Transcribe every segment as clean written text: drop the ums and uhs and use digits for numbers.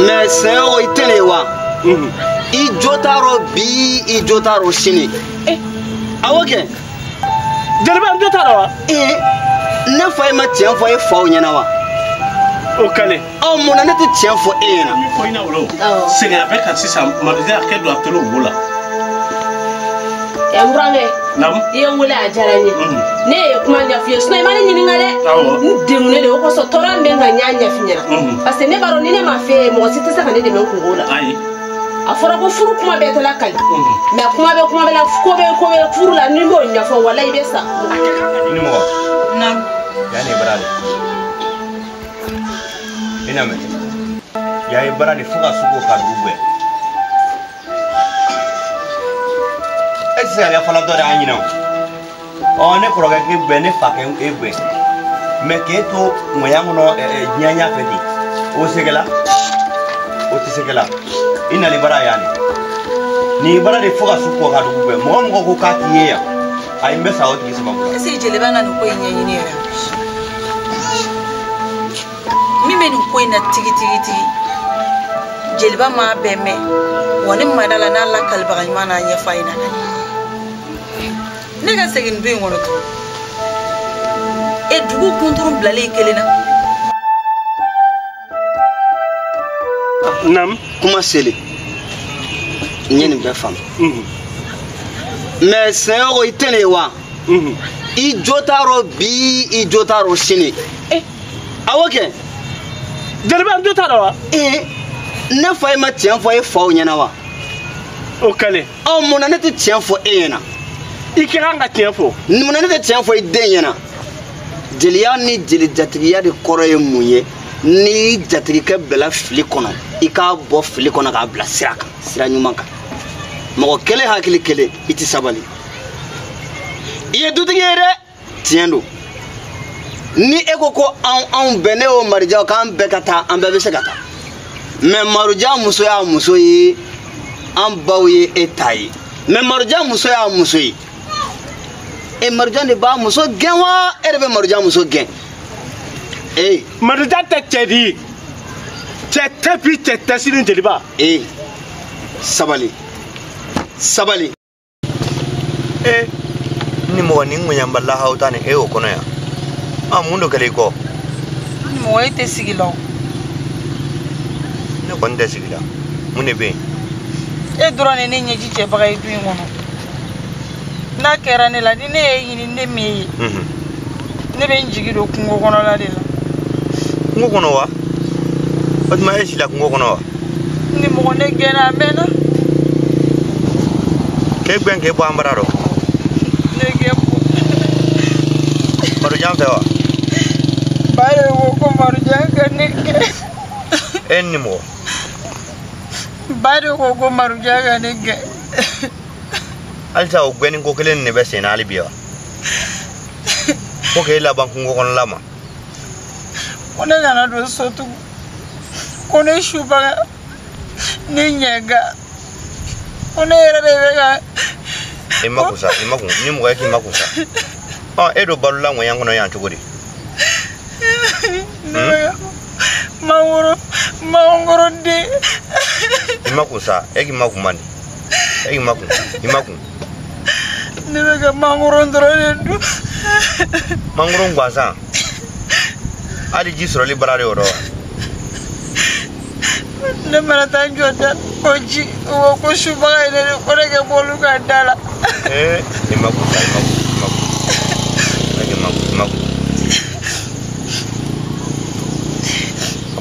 Mais c'est au Itenewa. I jotaro bi I jotaro sini. Awoke. Derba jotaro. Na fa ma tian fo e fa onyana wa. O kale. O mo na te tian fo e na. Mi fo ina wolo. C'est avec assisa mariza ke do atelo bola. Emrange. Nam. Yengule ajaranye. Ne kuma nya fiye sna imani nyini ngale. Ndimune de ko so torambe nga nyanya finyana. Parce que ne baro ni ne ma fe mo site sa kane de men kungola. Ayi. Afora ko furu kuma betela kali. Mais kuma be la ko be furu la ni mo nya fo wala ibe sa. Ni mo. Nam. Yani barale. Ina me. Yayi barale fuka suko ka dubwe. Ese ya fala dore anyina. On est pour que bene fa ke egbe. Mais que to moyango no nyanya fedi. O segela. O tisekela. Ina libara yani. Ni bara de fuka suko ka dubwe. Mo ko ka tiya. Ai mbesa o tisema. Ese jele bana no ko nyanyini ya. Mimi no ko ina tigi. Jelba ma beme. Woni madala na la kalba imana nya faina. Nega segin be ngono to e dugu kunturum blale kelena nam kuma sele nyeni be fam mais c'est o Itenewa I jotaro bi I jotaro sini awoke derba jotaro na fa ma tian fo e fa onyana wa o kale o mo na te tian fo e na ikiranga tiempo nimuna ne tian fo idenyana jeliya ni jeli jatigiya de koro ye munye ni jatigi ke bela fili kono ika bo fili kono ka bla siraka sira nyuma ka mo kele hakili kele iti sabali iye dutigere tiendo ni ego ko an bene o marja kan bekata an bebe sekata me maruja muso ya muso yi an bawye etai me maruja muso ya muso yi e marjan de ba muso genwa erbe marjan muso gen marjan te chedi chete pi chete sinin jeliba sabali ni mo ni ngunyamba la hauta ne o Konaya amundo kale ko mo ite sigilo ne konde sigila mune be drone ne nyeji che bagay du ngono na kera ne la ni ne yini ne mi ne be njigi do kungo kono la de la kungo kono wa odma e sila kungo kono wa ni mo ne gena mena ke gben ke bambara do ne ge maru jam fe wa bare wo ko maru janga ne ge enni mo bare wo ko maru janga ne ge alta o gbenin ko kelen ne be sena alibiya ko ke la banku ko kon lama ona gana do sotu ona shuba ne nyega ona era de ga imakusa ni mo yake imakusa edo balula ngo yango no yanchuguri mangoro de imakusa egi makumani imaku nibega mangoro ndoro ndu mangoro ngwaza ali jisro liberare oro ne marata njota oji wo ko shuba ene ko rege bolu ka dala imakusa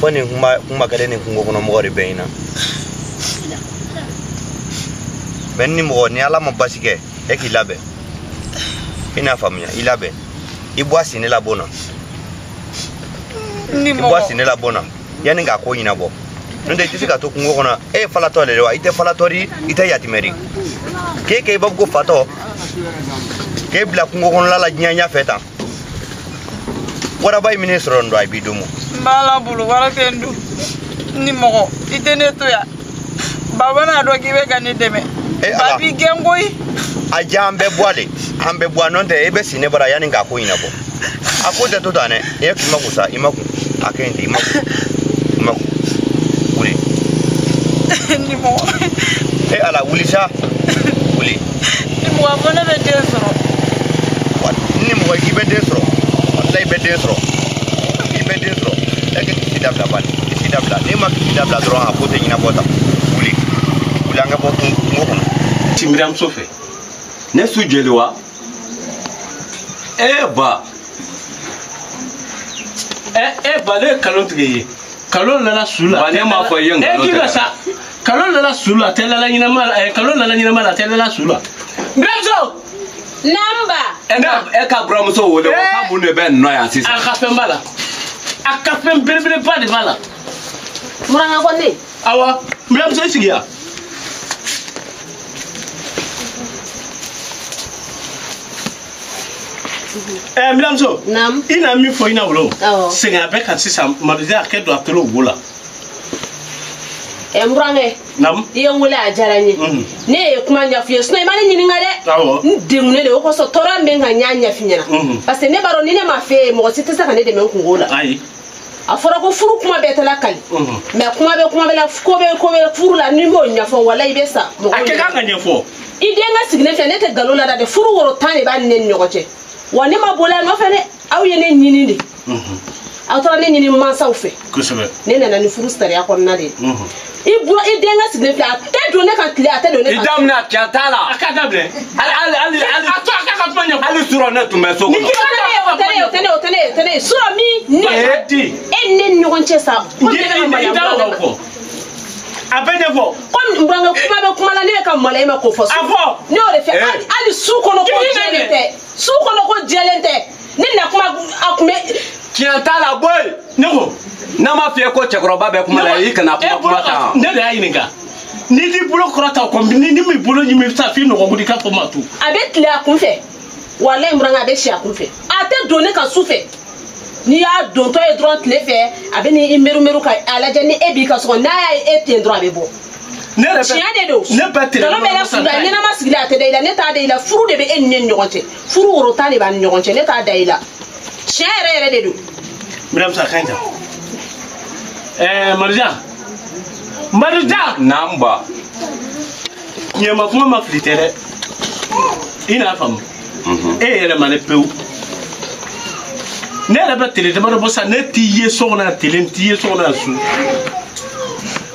Foni kuma kale ni kungo kono mo re beina. Benni mo ni ala mo basike e ki labe. Ina famia ilabe. Ibwasi ni la bona. Ni mo. Ibwasi ni la bona. Yani nga ko ina bo. Nde tisika to kungo kono e falato le wa ite falatori ite yatimeri. Ke bab go fato. Ke bla kungo kono la nyanya feta. Wara bay ministre ndo ay bidumo. Mbala bulu wara kendu. Ni mo ite ne to ya. Baba na do kibe kan deme. Babi gengoy. Aja ambe boale. Ambe boanonte ebe sine bara yani nga ko ina bo. Akote to dane e kimakusa imaku akende imaku. Uli. Ni mo. E ala uli sa. Uli. Ni mo abona be desro. What? Ni mo kibe desro. Wallahi be desro. Kibe desro. Eke kidabla bani. Kidabla. Ni ma kidabla dro akote ina bota. Uli. Uli anga botu ngoko. Timiram sofe. Ne sujelewa. Eba. Eba le kalon tigi. Kalon la sula. Ba ne ma fo yen kalon tigi. Sa. Kalon la sula tela la nyina mala kalon la nyina mala tela la sula. Mramso. Namba. Ka bramso wo le ka bu ne ben no ya sisa. Akafen bala. Akafen bere pas de bala. Muranga ko ne. Awa, mramso sigia. Mlamso. Nam. Ina mi fo ina wolo. Oh. Senga be kan sisa madia ke do atelo wola. Mrange. Nam. Ye wole ajaranye. Ne kuma nya fiye sno imani nyini ngale. Awo. Ndengune le ko so tora mbenga nyanya finyana. Parce que ne baro ni ne ma fe mo site sa kan de men kungola. Ai. Afora ko furu kuma betela kali. Mais kuma be la ko be furu la ni mo nya fo wala ibesa. Ake ka nya fo. Idenga signifiant ne te galola da de furu woro tane ba ne nyogote. Wani ma bola no fene aw yene nyini ndi aw tara ne nyini mansa u fe kusebe ne nana ni furu stari akon na de idenga signifiant te do ne kan kle ate do ne idamna kyatala akadable ali ato aka ka manya ali suro ne tume so tene sura mi ne en nyogonche sa ko abenye fo comme mbanga kuma la ne ka mala ma ko fo afo ne o le fe ali su kono ko jelente su kono ko jelente ne na kuma akume kyatala boy neko na ma fie ko chekroba be kuma la yi kana kuma ta ne da yininga ni di bulo krata ko ni mi bulo ni mi sa fi no ko di ka fo matu abet le akunfe wallahi mbanga be shi akunfe ate donne ka sufe ni ya don to e droit le fe abeni imeru ka alaje ni ebi ka so na ya ete droit be bo ne rebe tiade do ne patre no me la furu ni na masigila ate de ila ne ta de ila furu de be en nyen nyogonte furu woro tani ba nyogonte ne ta da ila chere de do miram sa kanja marja namba nyema kuma ma flitere ina fam ele mane peu ne la ba télé de ma bossa ne tiye sona télé tiye sona su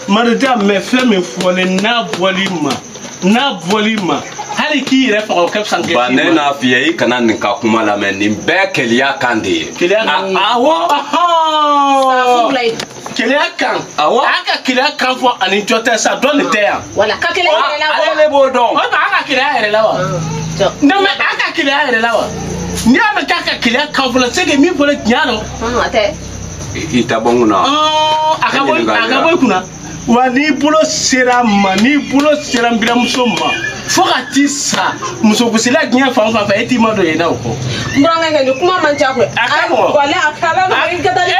marja me fait me fole na bolima hali ki re fa ko sanke ba ne na fiye kana nin ka kuma la men nin be keliya kande awo keliya kan awo aka keliya kan fo ani jota sa don te ya wala ka keliya ala le bo don o ba aka keliya re lawa no me aka keliya re lawa ni ama kaka keliya kan fo la sege mi fo le nyano ate ita bonguna aka boy kuna wa ni bulo sera mbira muso ma fo ka ti sa muso kusila gnya fa eti ma do yena ko mbanga ngani kuma man ta ko wala akala no ingata ni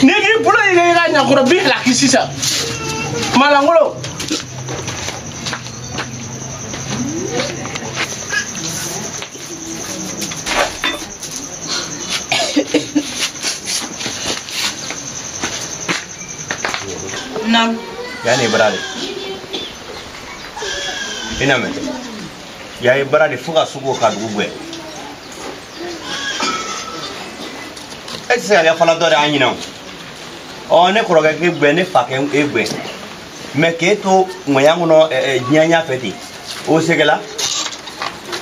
negi bulo yiga nya ko bi la kisisa malangolo Nam. Yani brale. Ina me. Ya brale fuga sugo ka dugwe. Ese ya fala dore anyina. O ne koroga ke gbe ne fa ke egbe. Me ke to moyangu no nyanya feti. O segela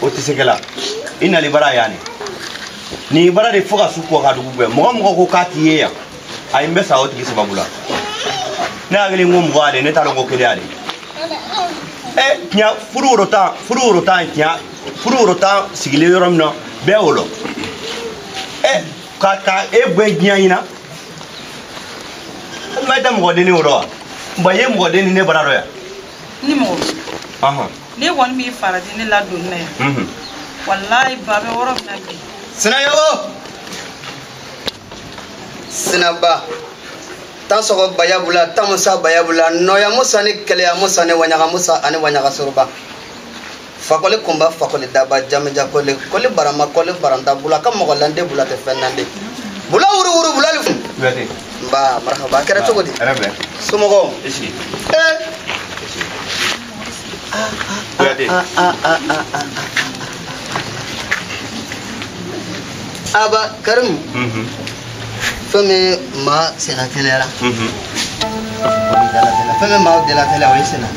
o tɛ se kɛla i nali bara yani ni bara de fo ka su kɔ ka dugu bɛɛ mɔgɔ ko k'a t'i ye yan ayi n bɛ sa o tigi sababu la ne hakili ko mɔgɔ ale ne t'a dɔn ko kelen ale tiɲɛ furu woro tan tiɲɛ furu woro tan sigilen yɔrɔ min na bɛɛ o lɔ ka e bɛɛ diɲɛ ɲina n bɛ tɛ mɔgɔ denni o dɔn wa ba ye mɔgɔ denni ne bara dɔ yan ni mɔgɔ ne kɔni b'i farati ne ladon ne yan wallahi ba bɛ wɔrɔ min na bi Sinayogo Sinaba Tansoko bayabula tamusa bayabula noya musa ni keleya musa ni wanyaga musa ani wanyaga suruba fakole kumba fakole daba jamja kole barama kole baranda bula kam mo lande bula te fennande bula wuru bula lifu wete ba marhaba kera togodi arabe sumogo ishi wete aba karim feme ma sena telera feme ma de la tele o sena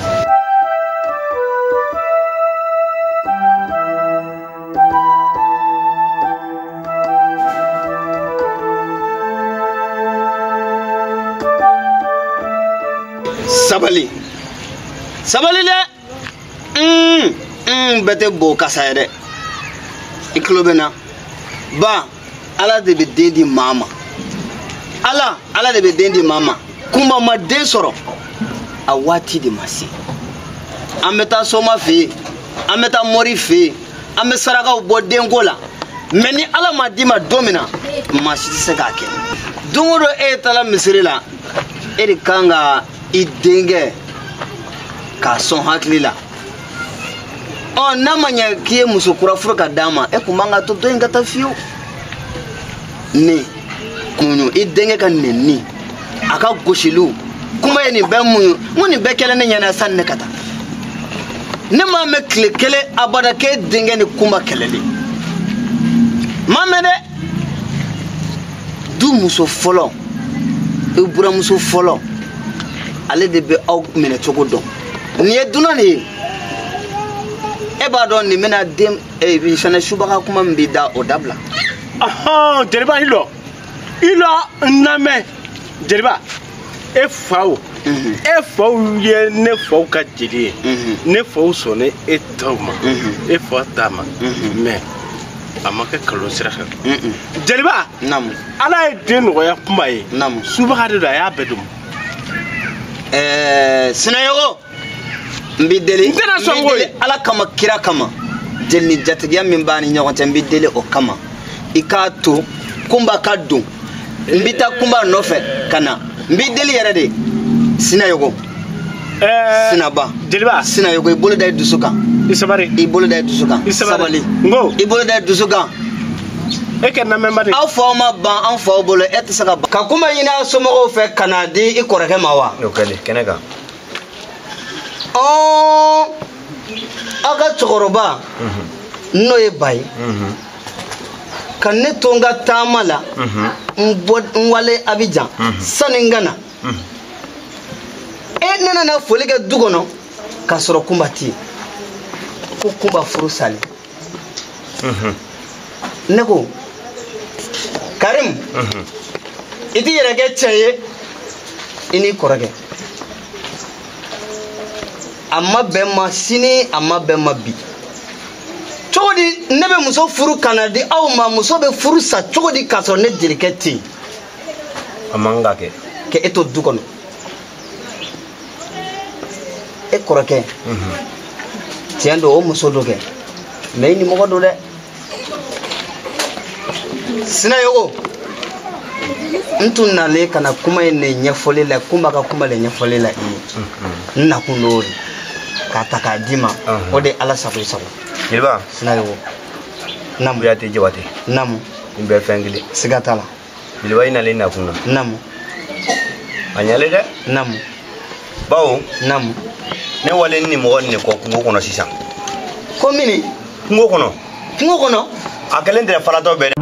sabali le bete bo kasayede iklobena ba ala de be dendi mama ala de be dendi mama kuma ma den soro a wati de masi ameta soma fe ameta mori fe ame saraka bo dengo la meni ala ma di ma domina masi se ka ke dungoro e tala misiri la e kanga i denge ka son hakli la o namanya kie musukura furka dama e kumanga to do ngata fiu ne kunu i denge kan nenni aka goshilu kuma yeni be muni be kele ne nyana sanne kata ne ma me kele abada ke denge ni kuma kelele mamede du muso folo e bura muso folo ale de be aw mene togo don ni e dunani eba don ni mena dem e bi sana subaka kuma mbida o dabla jeliba ilo name jeliba e fawo ye ne fawo ka jeli ne fawo sone e toma e fawo tama mais amaka kalo sira jeliba nam ala e den roya kuma ye nam subaka de ya bedum sinayogo mbideli ala kama kira kama jelni jatigiya min bani ɲɔgɔn cɛ mbideli o kama ikato kumba kadun mbita kumba nɔfɛ kana mbideli yɛrɛ de sinayogo sinaba jeliba sinayogo ibolo da dusukan isabari ibolo da dusukan sabali ngo ibolo da dusukan e ke na memba de aw fa ma ban an fa bolo e tɛ se ka ban ka kuma ɲini somɔgɔw fɛ kana di i kɔrɔkɛ ma wa o kɛlen kɛnɛ kan aga cɛkɔrɔba n'o ye ba ye ka ne to n ka taama la n wale Abidjan sani n ka na e ne nana foli kɛ du kɔnɔ k'a sɔrɔ kunba tɛ yen ko kunba furu sali ne ko Karim i t'i yɛrɛ kɛ cɛ ye i n'i kɔrɔkɛ a ma bɛn ma sini a ma bɛn ma bi cogo di ne bɛ muso furu kana di aw ma muso bɛ furu sa cogo di k'a sɔrɔ ne jelikɛ tɛ yen a man ka kɛ ka e to du kɔnɔ e kɔrɔkɛ tiɲɛ don o muso dɔ kɛ mais i ni mɔgɔ don dɛ sinayogo n tun nalen kana kuma in ne ɲɛfɔli la kunba ka kuma le ɲɛfɔli la i ye n nakun do de k'a ta k'a d'i ma o de ala sago sago jeliba sinayogo namu Kuyate Jabate namu n bɛ fɛn kelen siga t'a la jeliba i nalen nakun na namu a ɲɛlen dɛ namu bawo namu ne wale ni mɔgɔ nin de kɔ kungo kɔnɔ sisan ko mini kungo kɔnɔ kungo kɔnɔ a kɛlen tɛ falatɔ bɛɛ dɛ